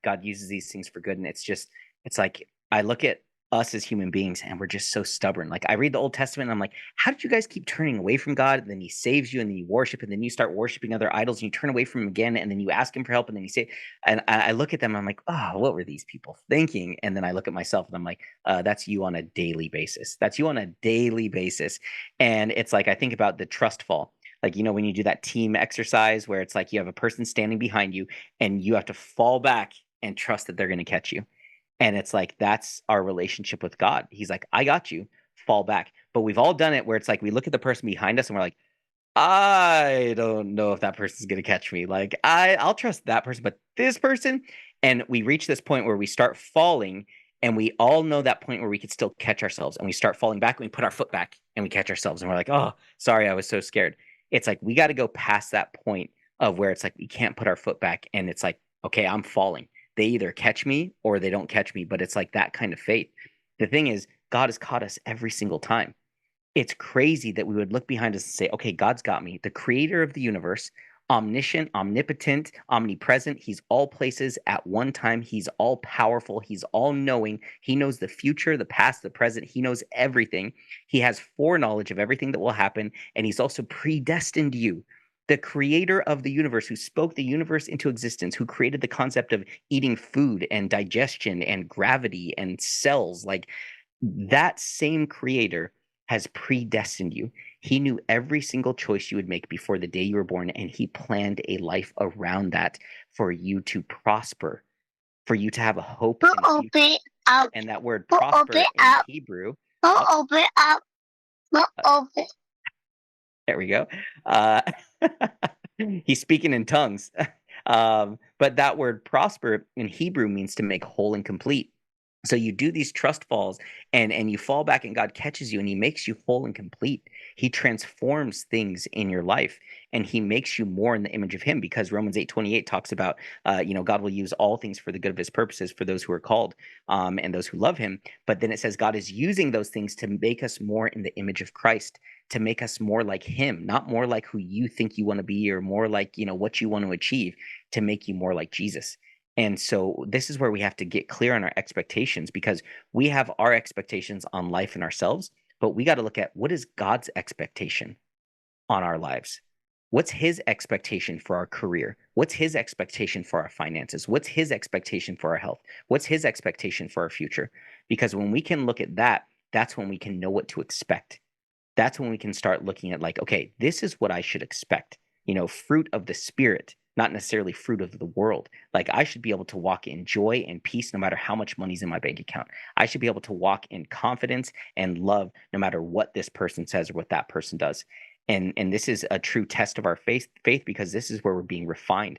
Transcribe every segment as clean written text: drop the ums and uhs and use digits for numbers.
God uses these things for good. And it's like I look at us as human beings and we're just so stubborn. Like I read the Old Testament and I'm like, how did you guys keep turning away from God? And then he saves you and then you worship and then you start worshiping other idols and you turn away from him again and then you ask him for help and then you say, and I look at them and I'm like, oh, what were these people thinking? And then I look at myself and I'm like, that's you on a daily basis. That's you on a daily basis. And it's like, I think about the trust fall. Like, when you do that team exercise where it's like you have a person standing behind you and you have to fall back and trust that they're going to catch you. And it's like, that's our relationship with God. He's like, I got you, fall back. But we've all done it where it's like we look at the person behind us and we're like, I don't know if that person's going to catch me. Like, I'll trust that person, but this person. And we reach this point where we start falling and we all know that point where we could still catch ourselves and we start falling back and we put our foot back and we catch ourselves and we're like, oh, sorry, I was so scared. It's like we got to go past that point of where it's like we can't put our foot back and it's like, okay, I'm falling. They either catch me or they don't catch me, but it's like that kind of faith. The thing is, God has caught us every single time. It's crazy that we would look behind us and say, okay, God's got me, the creator of the universe, omniscient, omnipotent, omnipresent. He's all places at one time. He's all powerful. He's all knowing. He knows the future, the past, the present. He knows everything. He has foreknowledge of everything that will happen. And he's also predestined you. The creator of the universe, who spoke the universe into existence, who created the concept of eating food and digestion and gravity and cells, like that same creator has predestined you. He knew every single choice you would make before the day you were born, and he planned a life around that for you to prosper, for you to have a hope Who and a future. open up? And that word Who open prosper in up? Hebrew, Who oh, open up? Who open? there we go. Uh, he's speaking in tongues. But that word prosper in Hebrew means to make whole and complete. So you do these trust falls and you fall back and God catches you and he makes you whole and complete. He transforms things in your life and he makes you more in the image of him because Romans 8:28 talks about God will use all things for the good of his purposes for those who are called and those who love him. But then it says God is using those things to make us more in the image of Christ, to make us more like him, not more like who you think you want to be or more like, what you want to achieve, to make you more like Jesus. And so this is where we have to get clear on our expectations because we have our expectations on life and ourselves, but we got to look at what is God's expectation on our lives. What's his expectation for our career? What's his expectation for our finances? What's his expectation for our health? What's his expectation for our future? Because when we can look at that, that's when we can know what to expect. That's when we can start looking at like, okay, this is what I should expect. Fruit of the spirit, not necessarily fruit of the world. Like I should be able to walk in joy and peace no matter how much money's in my bank account. I should be able to walk in confidence and love no matter what this person says or what that person does. And this is a true test of our faith because this is where we're being refined.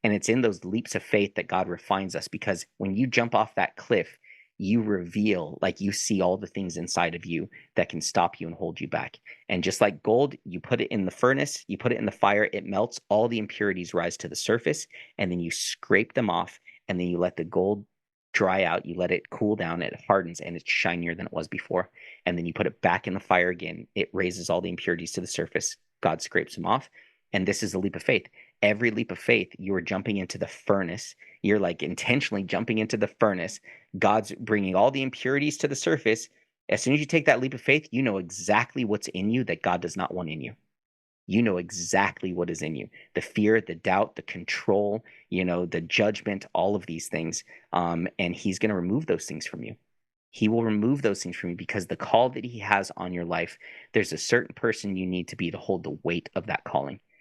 And it's in those leaps of faith that God refines us because when you jump off that cliff, you reveal, like you see all the things inside of you that can stop you and hold you back. And just like gold, you put it in the furnace, you put it in the fire, it melts, all the impurities rise to the surface, and then you scrape them off, and then you let the gold dry out, you let it cool down, it hardens, and it's shinier than it was before. And then you put it back in the fire again, it raises all the impurities to the surface. God scrapes them off. And this is a leap of faith. Every leap of faith, you are jumping into the furnace. You're like intentionally jumping into the furnace. God's bringing all the impurities to the surface. As soon as you take that leap of faith, you know exactly what's in you that God does not want in you. You know exactly what is in you, the fear, the doubt, the control, the judgment, all of these things. And he's going to remove those things from you. He will remove those things from you because the call that he has on your life, there's a certain person you need to be to hold the weight of that calling.